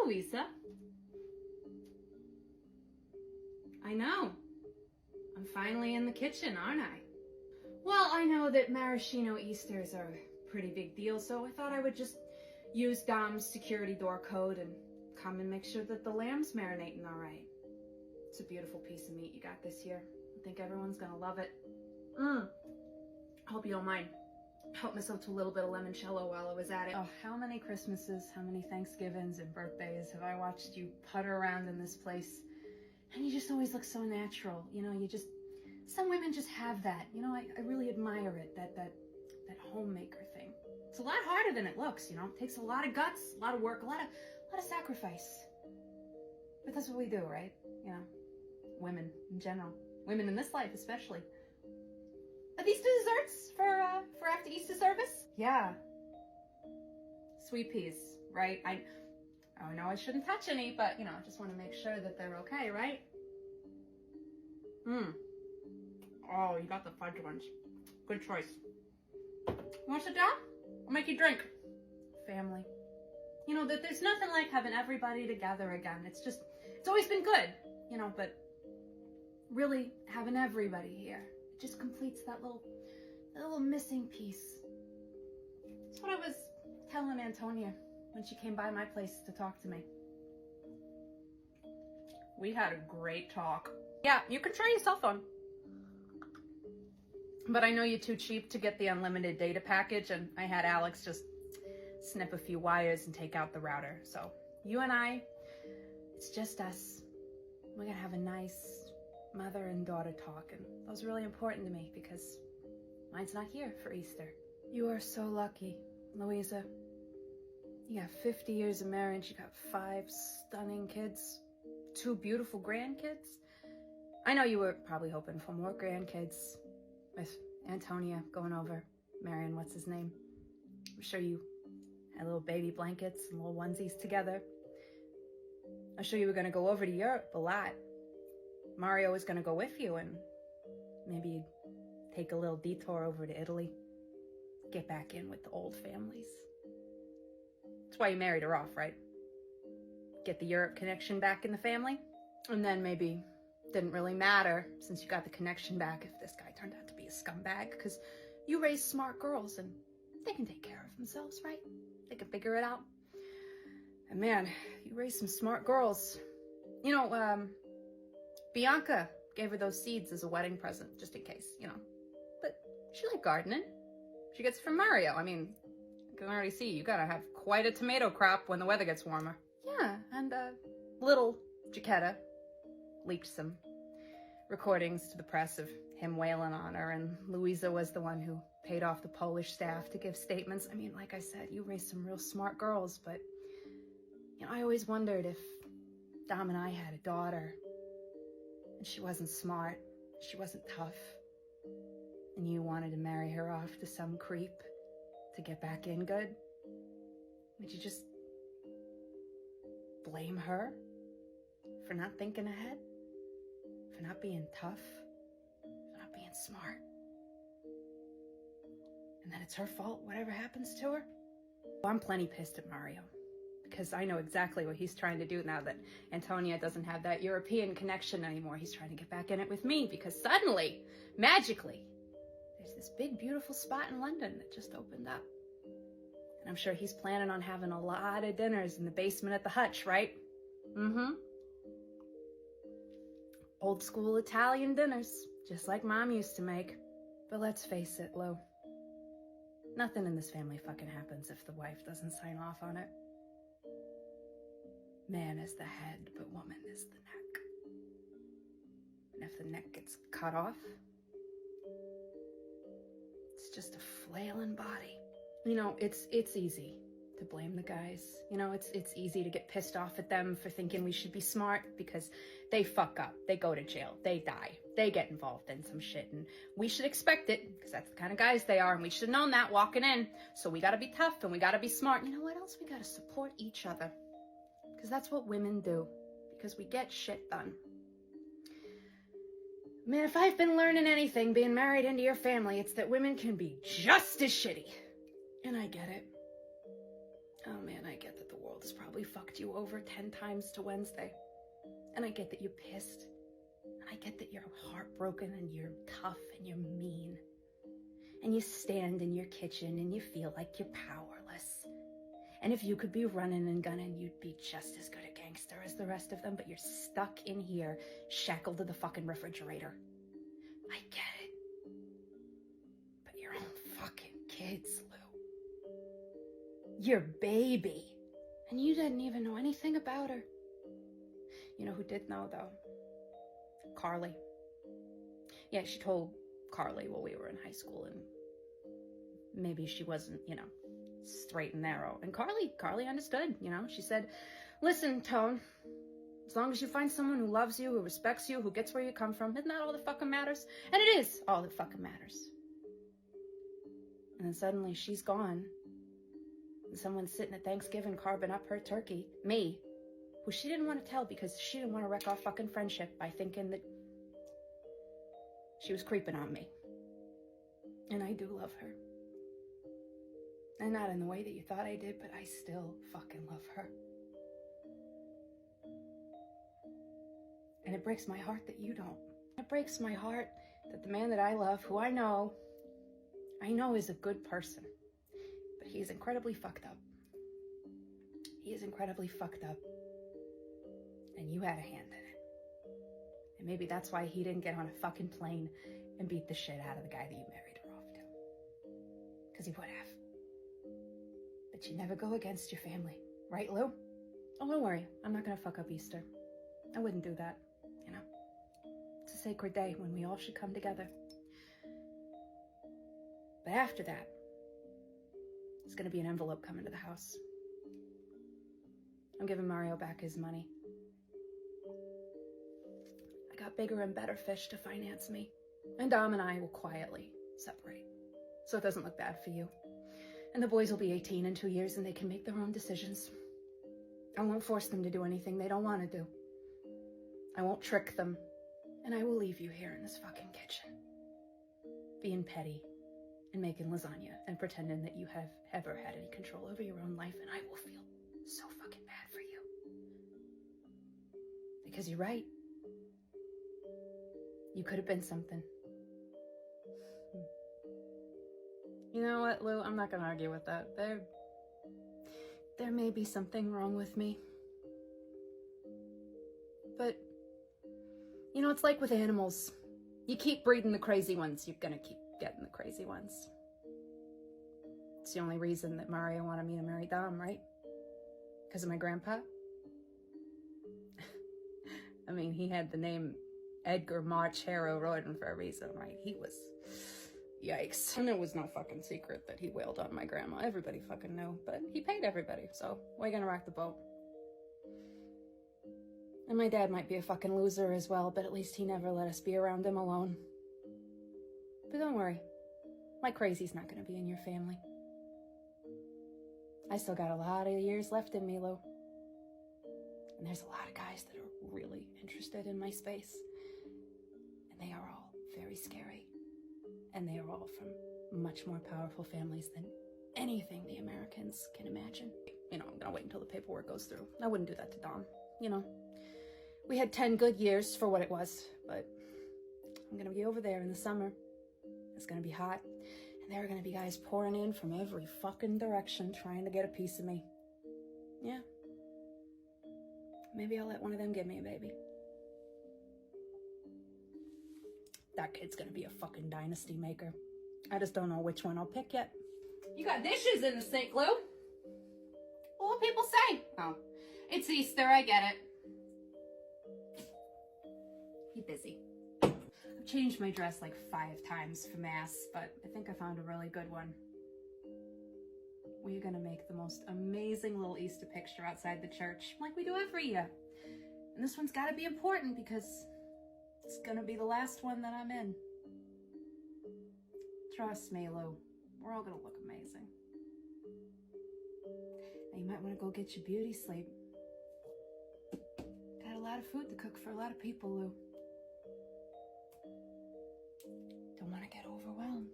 Louisa. I know. I'm finally in the kitchen, aren't I? Well, I know that maraschino Easters are a pretty big deal, so I thought I would just use Dom's security door code and come and make sure that the lamb's marinating all right. It's a beautiful piece of meat you got this year. I think everyone's gonna love it. I hope you don't mind. Helped myself to a little bit of limoncello while I was at it. Oh, how many Christmases, how many Thanksgivings and birthdays have I watched you putter around in this place? And you just always look so natural. You know, some women just have that. You know, I really admire it, that homemaker thing. It's a lot harder than it looks, you know. It takes a lot of guts, a lot of work, a lot of sacrifice. But that's what we do, right? You know, women in general. Women in this life especially. Are these desserts for after Easter service? Yeah. Sweet peas, right? I know I shouldn't touch any, but, you know, I just want to make sure that they're okay, right? Oh, you got the fudge ones. Good choice. You want to sit down? I'll make you drink. Family. You know, there's nothing like having everybody together again. It's always been good, you know, but really having everybody here, it just completes that little missing piece. That's what I was telling Antonia when she came by my place to talk to me. We had a great talk. Yeah, you can try your cell phone. But I know you're too cheap to get the unlimited data package, and I had Alex just snip a few wires and take out the router. So you and I, it's just us. We're gonna have a nice mother and daughter talk, and that was really important to me because mine's not here for Easter. You are so lucky, Louisa. You got 50 years of marriage, you got 5 stunning kids, 2 beautiful grandkids. I know you were probably hoping for more grandkids with Antonia going over, marrying what's his name. I'm sure you had little baby blankets and little onesies together. I'm sure you were gonna go over to Europe a lot. Mario was gonna go with you, and maybe you'd take a little detour over to Italy. Get back in with the old families. That's why you married her off, right? Get the Europe connection back in the family. And then maybe didn't really matter, since you got the connection back, if this guy turned out to be a scumbag, because you raised smart girls and they can take care of themselves, right? They can figure it out. And man, you raised some smart girls. You know, Bianca gave her those seeds as a wedding present, just in case, you know. But she liked gardening. She gets it from Mario. I mean, I can already see you gotta have quite a tomato crop when the weather gets warmer. Yeah, and little Jaquetta leaked some recordings to the press of him wailing on her, and Louisa was the one who paid off the Polish staff to give statements. I mean, like I said, you raised some real smart girls, but, you know, I always wondered if Dom and I had a daughter, and she wasn't smart, she wasn't tough, and you wanted to marry her off to some creep to get back in good. Would you just blame her for not thinking ahead? For not being tough? For not being smart? And then it's her fault, whatever happens to her? Well, I'm plenty pissed at Mario, because I know exactly what he's trying to do now that Antonia doesn't have that European connection anymore. He's trying to get back in it with me, because suddenly, magically, there's this big, beautiful spot in London that just opened up. And I'm sure he's planning on having a lot of dinners in the basement at the Hutch, right? Old school Italian dinners, just like Mom used to make. But let's face it, Lou. Nothing in this family fucking happens if the wife doesn't sign off on it. Man is the head, but woman is the neck. And if the neck gets cut off, it's just a flailing body. You know, it's easy to blame the guys. You know, it's easy to get pissed off at them for thinking we should be smart, because they fuck up, they go to jail, they die, they get involved in some shit, and we should expect it, because that's the kind of guys they are, and we should have known that walking in. So we gotta be tough, and we gotta be smart. You know what else? We gotta support each other, because that's what women do, because we get shit done. Man, if I've been learning anything being married into your family, it's that women can be just as shitty. And I get it. Oh man, I get that the world is probably probably fucked you over 10 times to Wednesday. And I get that you're pissed. And I get that you're heartbroken and you're tough and you're mean. And you stand in your kitchen and you feel like you're powerless. And if you could be running and gunning, you'd be just as good a gangster as the rest of them, but you're stuck in here, shackled to the fucking refrigerator. I get it. But your own fucking kids, Lou. Your baby. And you didn't even know anything about her. You know who did know, though? Carly. Yeah, she told Carly while we were in high school, and maybe she wasn't, straight and narrow. And Carly understood, She said, listen, Tone, as long as you find someone who loves you, who respects you, who gets where you come from, isn't that all that fucking matters? And it is all that fucking matters. And then suddenly she's gone. And someone's sitting at Thanksgiving carving up her turkey. Me. Who she didn't want to tell because she didn't want to wreck our fucking friendship by thinking that she was creeping on me. And I do love her. And not in the way that you thought I did, but I still fucking love her. And it breaks my heart that you don't. It breaks my heart that the man that I love, who I know is a good person, but he is incredibly fucked up. He is incredibly fucked up. And you had a hand in it. And maybe that's why he didn't get on a fucking plane and beat the shit out of the guy that you married her off to. Because he would have. But you never go against your family. Right, Lou? Oh, don't worry. I'm not going to fuck up Easter. I wouldn't do that, It's a sacred day when we all should come together. But after that, there's going to be an envelope coming to the house. I'm giving Mario back his money. I got bigger and better fish to finance me. And Dom and I will quietly separate. So it doesn't look bad for you. And the boys will be 18 in 2 years and they can make their own decisions. I won't force them to do anything they don't want to do. I won't trick them. And I will leave you here in this fucking kitchen. Being petty and making lasagna and pretending that you have ever had any control over your own life, and I will feel so fucking bad for you. Because you're right. You could have been something. You know what, Lou? I'm not gonna argue with that. There may be something wrong with me. But, it's like with animals. You keep breeding the crazy ones, you're gonna keep getting the crazy ones. It's the only reason that Mario wanted me to marry Dom, right? Because of my grandpa? I mean, he had the name Edgar March Harrow Royden for a reason, right? He was... Yikes. And it was no fucking secret that he wailed on my grandma. Everybody fucking knew. But he paid everybody, so we're gonna rock the boat. And my dad might be a fucking loser as well, but at least he never let us be around him alone. But don't worry. My crazy's not gonna be in your family. I still got a lot of years left in me, Lou. And there's a lot of guys that are really interested in my space. And they are all very scary. And they are all from much more powerful families than anything the Americans can imagine. I'm gonna wait until the paperwork goes through. I wouldn't do that to Dom. We had 10 good years for what it was, but I'm gonna be over there in the summer. It's gonna be hot, and there are gonna be guys pouring in from every fucking direction trying to get a piece of me. Yeah. Maybe I'll let one of them give me a baby. That kid's gonna be a fucking dynasty maker. I just don't know which one I'll pick yet. You got dishes in the sink, Lou. What will people say? Oh, it's Easter, I get it. You busy. I've changed my dress like 5 times for Mass, but I think I found a really good one. We're gonna make the most amazing little Easter picture outside the church, like we do every year. And this one's gotta be important because it's gonna be the last one that I'm in. Trust me, Lou. We're all gonna look amazing. Now you might wanna go get your beauty sleep. Got a lot of food to cook for a lot of people, Lou. Don't wanna get overwhelmed.